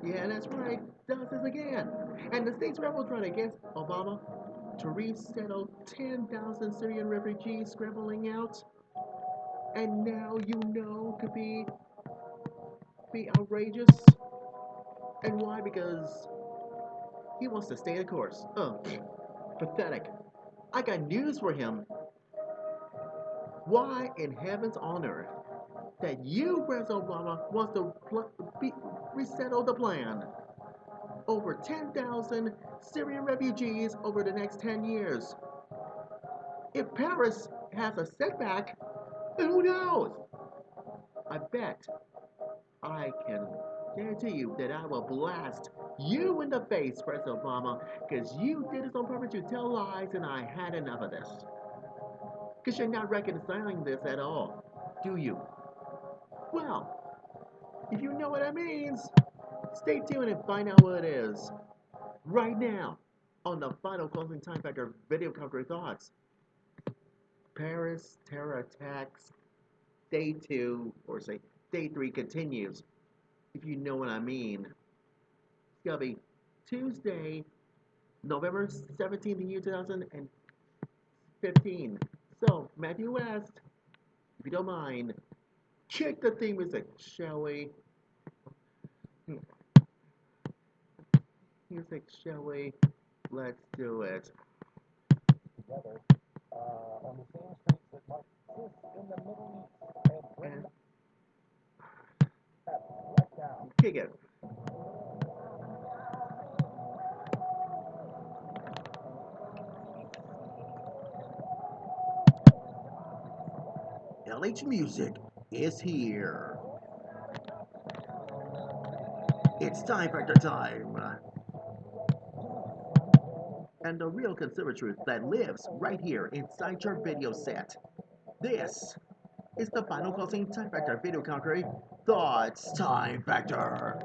Yeah, that's right. Does this again. And the state's rebels run against Obama to resettle 10,000 Syrian refugees scrambling out. And now you know could be outrageous. And why? Because he wants to stay the course. Oh, pathetic. I got news for him. Why in heavens on earth that you, President Obama, wants to resettle the plan? Over 10,000 Syrian refugees over the next 10 years. If Paris has a setback, who knows? I bet I can guarantee you that I will blast you in the face, President Obama, because you did this on purpose. You tell lies, and I had enough of this. Because you're not reconciling this at all, do you? Well, if you know what that means, stay tuned and find out what it is right now on the final closing time factor video cover thoughts. Paris terror attacks day 2, or say day 3 continues, if you know what I mean. It's gonna be Tuesday, November 17th, year 2015. So, Matthew West, if you don't mind, kick the theme music, shall we? Music, shall we? Let's do it. Together on the same streets that might exist in the Middle East and bring And that right down. kick it. LH Music is here. It's time factor time. And the real conservatory that lives right here inside your video set. This is the final closing time factor video country thoughts time factor.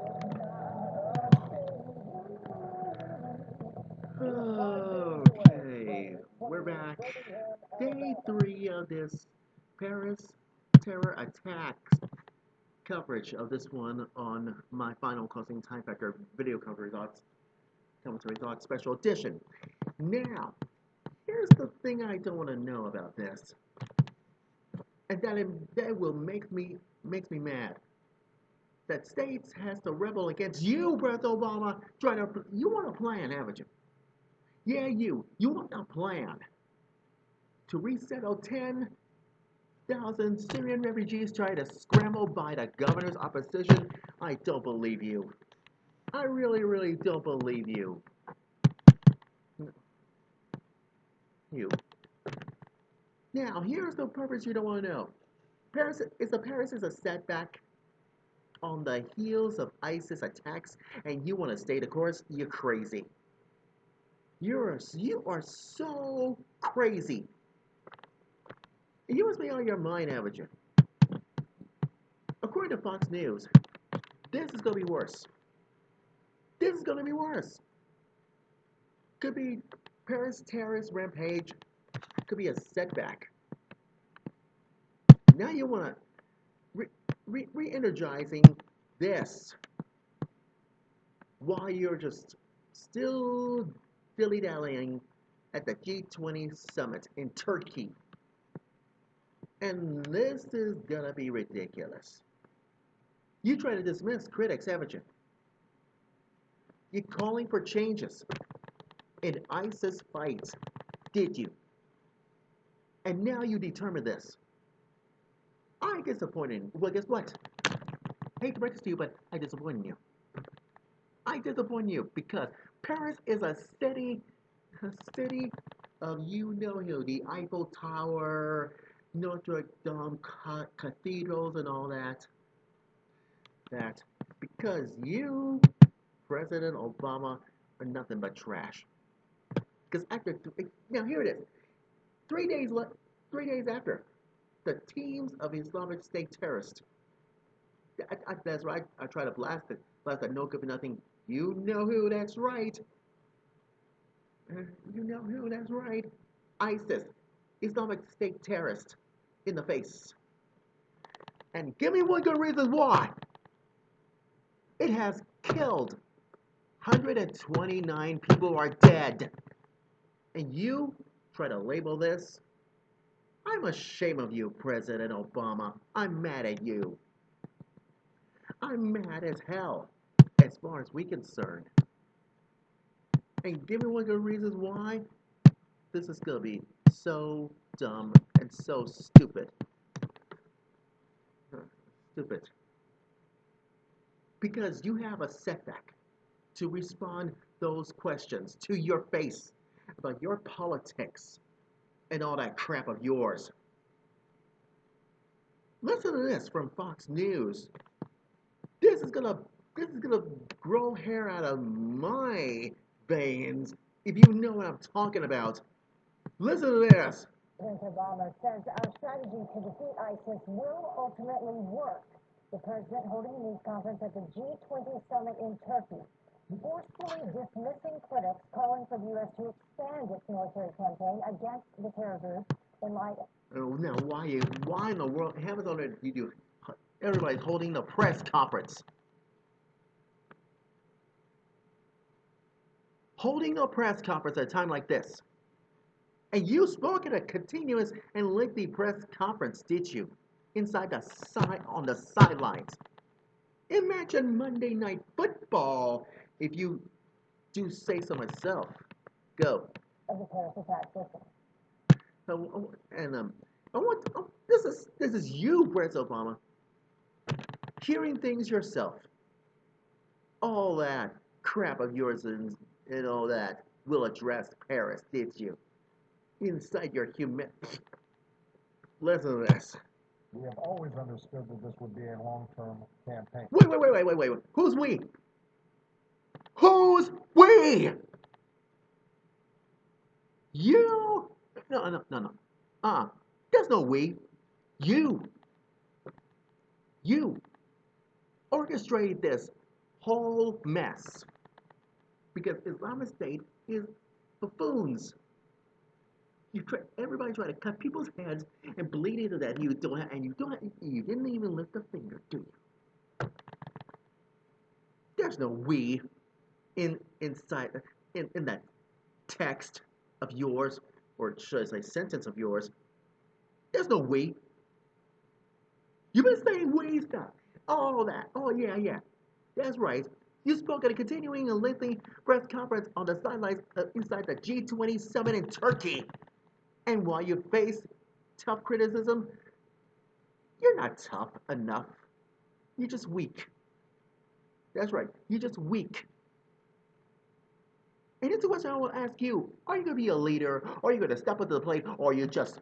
Okay, we're back. Day 3 of this Paris terror attacks coverage of this one on my final closing time factor video commentary thoughts special edition. Now, here's the thing I don't want to know about this, and that will makes me mad. That states has to rebel against you, President Obama. You want a plan, haven't you? Yeah, you want a plan to resettle 10,000 Syrian refugees trying to scramble by the governor's opposition. I don't believe you. I really, really don't believe you. You. Now, here's the purpose you don't want to know. Paris is a setback on the heels of ISIS attacks, and you want to stay the course? You're crazy. You are so crazy. You must be out of your mind, haven't you? According to Fox News, this is gonna be worse. This is gonna be worse. Could be Paris terrorist rampage. Could be a setback. Now you want to re-energizing this while you're just still dilly-dallying at the G20 summit in Turkey. And this is gonna be ridiculous. You try to dismiss critics, haven't you? You're calling for changes in ISIS fights, did you? And now you determine this. I disappointed. Well, guess what? Hate to break this to you, but I disappointed you. I disappoint you because Paris is a city of you know who, the Eiffel Tower, Notre Dame cathedrals, and all that. That because you, President Obama, are nothing but trash. Because now here it is, 3 days 3 days after the teams of Islamic State terrorists. That's right. I try to blast it. Blast that no good for nothing. You know who? That's right. You know who? That's right. ISIS, Islamic State terrorist, in the face. And give me one good reason why. It has killed. 129 people are dead. And you try to label this? I'm ashamed of you, President Obama. I'm mad at you. I'm mad as hell, as far as we're concerned. And give me one of the reasons why this is gonna be so dumb and so stupid. Stupid. Because you have a setback to respond those questions to your face about your politics and all that crap of yours. Listen to this from Fox News. This is gonna this is gonna grow hair out of my veins if you know what I'm talking about. Listen to this. President Obama says our strategy to defeat ISIS will ultimately work. The president holding a news conference at the G20 summit in Turkey, forcefully dismissing critics calling for the U.S. to expand its military campaign against the terror group in light of... Oh, now why in the world heavens on earth you do everybody's holding a press conference? Holding a press conference at a time like this. And you spoke at a continuous and lengthy press conference, did you? Inside the side on the sidelines. Imagine Monday Night Football if you do say so myself. Go. of the terrorist attack system. I want this is you, President Obama, hearing things yourself. All that crap of yours and all that will address Paris, did you? Inside your human. Listen to this. We have always understood that this would be a long-term campaign. Wait. Who's we? Who's we? You? No. There's no we. You orchestrated this whole mess because Islamic State is buffoons. Everybody try to cut people's heads and bleed into that. You didn't even lift a finger, do you? There's no we inside in that text of yours, or should I say sentence of yours. There's no we. You've been saying we stuff. All that. Oh yeah. That's right. You spoke at a continuing and lengthy press conference on the sidelines inside the G20 summit in Turkey. And while you face tough criticism, you're not tough enough. You're just weak. That's right. You're just weak. And it's a question I will ask you. Are you going to be a leader? Or are you going to step up to the plate? Or you just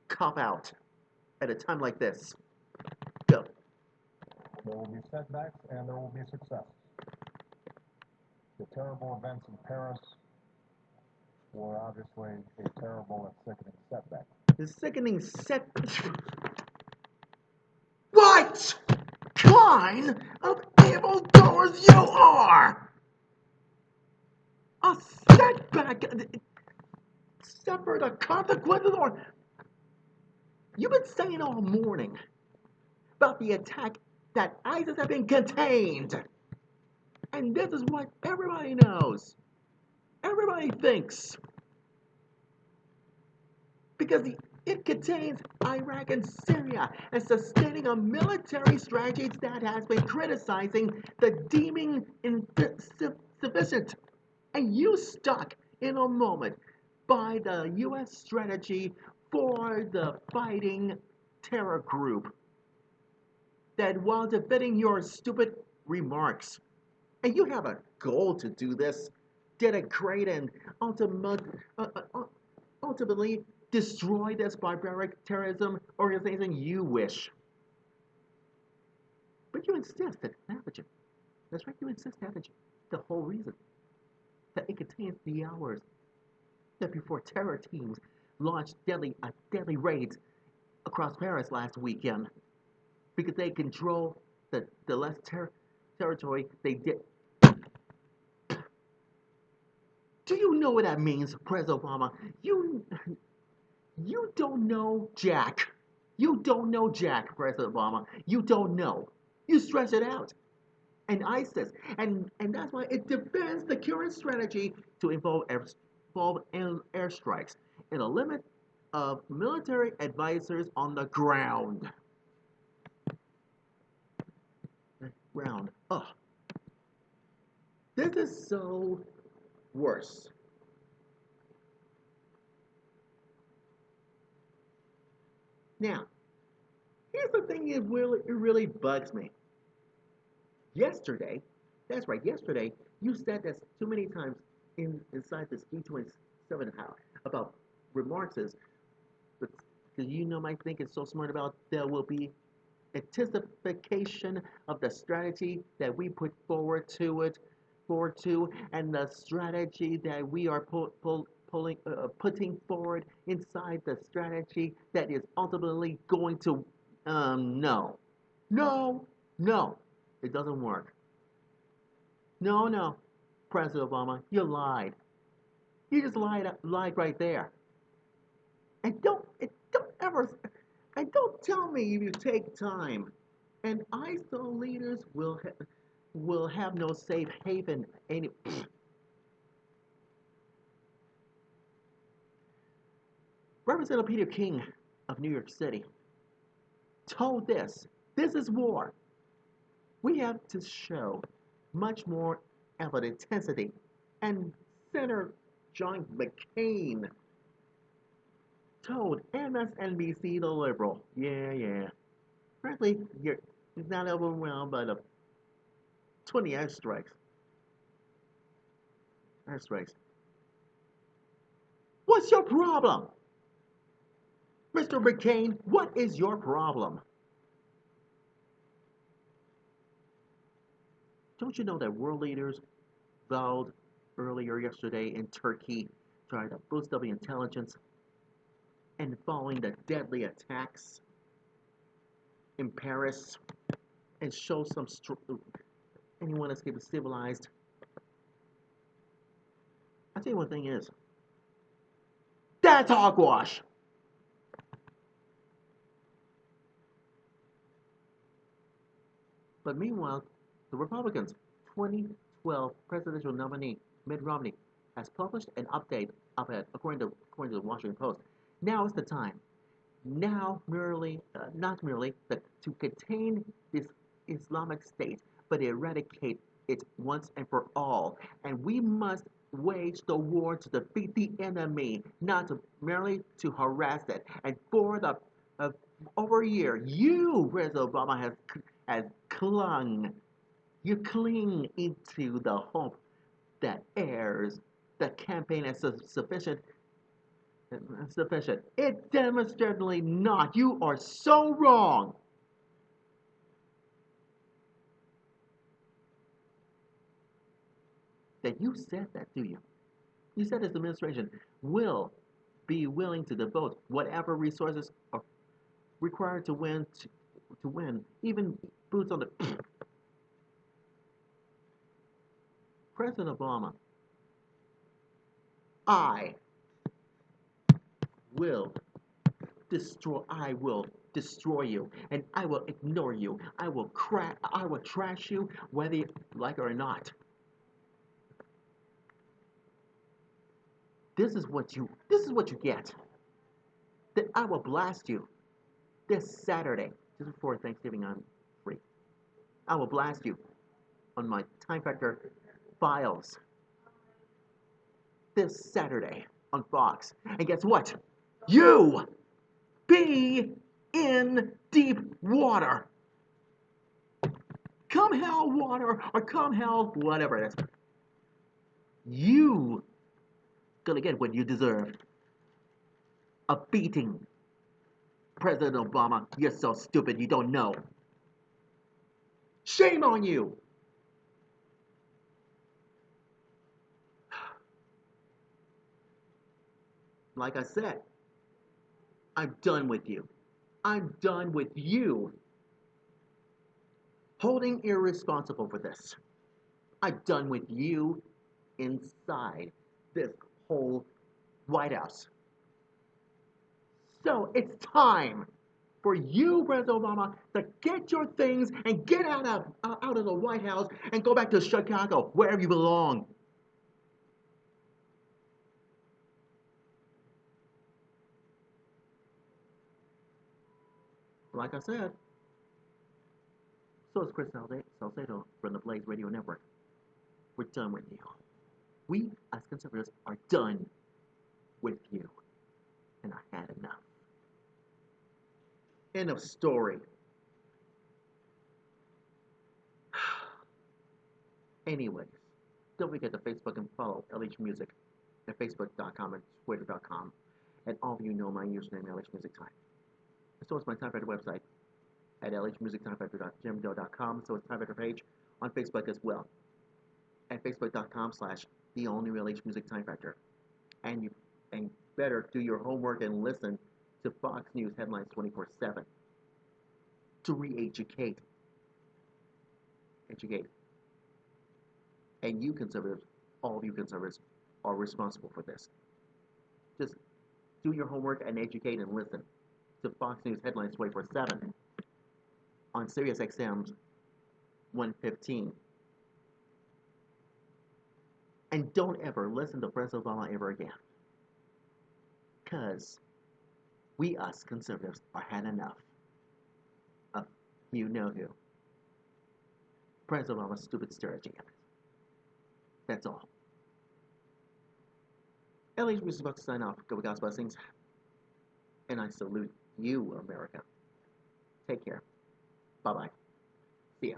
cop out at a time like this? Go. There will be setbacks and there will be success. The terrible events in Paris were obviously a terrible and sickening setback. The sickening set. What kind of evildoers you are? A setback. Suffer the consequences, or you've been saying all morning about the attack that ISIS have been contained. And this is what everybody knows. Everybody thinks. Because it contains Iraq and Syria and sustaining a military strategy that has been criticizing the deeming insufficient. And you stuck in a moment by the U.S. strategy for the fighting terror group that while defending your stupid remarks, and you have a goal to do this, denigrate and ultimately destroy this barbaric terrorism organization you wish. But you insist, haven't you? That's right, you insist, haven't you? The whole reason that it contains the hours that before terror teams launched deadly raids across Paris last weekend because they control the less territory they did. Do you know what that means, President Obama? You don't know Jack. You don't know Jack, President Obama. You don't know. You stretch it out. and ISIS. And that's why it defends the current strategy to involve airstrikes and a limit of military advisors on the ground. Ground. Ugh. This is so worse. Now, here's the thing it really bugs me. Yesterday, that's right, yesterday, you said this too many times inside this G27 house about remarks is, because you know my think is so smart about there will be anticipation of the strategy that we put forward to, and the strategy that we are putting forward inside the strategy that is ultimately going to, no, no, no, it doesn't work. No, no, President Obama, you lied. You just lied right there. And don't ever, and don't tell me if you take time. And ISIL leaders will have no safe haven any. Representative Peter King of New York City told this is war. We have to show much more of an intensity. And Senator John McCain told MSNBC the liberal, yeah. Frankly, he's not overwhelmed by the 20 airstrikes. Airstrikes. What's your problem? Mr. McCain, what is your problem? Don't you know that world leaders vowed earlier yesterday in Turkey trying to boost up the intelligence and following the deadly attacks in Paris and show some anyone that's getting civilized? I'll tell you one thing is, that's hogwash. But meanwhile, the Republicans' 2012 presidential nominee, Mitt Romney, has published an update op-ed according to the Washington Post. Now is the time. Now, not merely to contain this Islamic State, but eradicate it once and for all. And we must wage the war to defeat the enemy, not merely to harass it. And for the over a year, you, President Obama, has you cling into the hope that airs the campaign as sufficient. It demonstrably not. You are so wrong. That you said that, do you? You said this administration will be willing to devote whatever resources are required to win, even boots on the. President Obama, I will I will destroy you, and I will ignore you. I will trash you, whether you like it or not. This is what you get. That I will blast you this Saturday, just before Thanksgiving. I'm free. I will blast you on my TimeFactor files this Saturday on Fox. And guess what? You be in deep water. Come hell water or come hell whatever it is. You gonna get what you deserve. A beating. President Obama, you're so stupid you don't know. Shame on you. Like I said, I'm done with you. I'm done with you holding irresponsible for this. I'm done with you inside this whole White House. So it's time for you, President Obama, to get your things and get out of the White House and go back to Chicago, wherever you belong. Like I said, so is Chris Salcedo from the Blaze Radio Network. We're done with you. We, as conservatives, are done with you. And I had enough. End of story. Anyways, don't forget to Facebook and follow LH Music at facebook.com and twitter.com. And all of you know my username, LH Music Time. So is my TimeFactor website at lhmusictimefactor.jimdo.com. So it's TimeFactor page on Facebook as well at facebook.com/the only real H Music Time Factor. And you better do your homework and listen to Fox News headlines 24/7 to re-educate. Educate. And you conservatives, all of you conservatives, are responsible for this. Just do your homework and educate and listen to Fox News headlines 24/7 on Sirius XM's 115. And don't ever listen to President Obama ever again. Because we, us conservatives, are had enough of you know who. President Obama's stupid strategy. That's all. LH Music is about to sign off. Go with God's blessings. And I salute you, America. Take care. Bye-bye. See ya.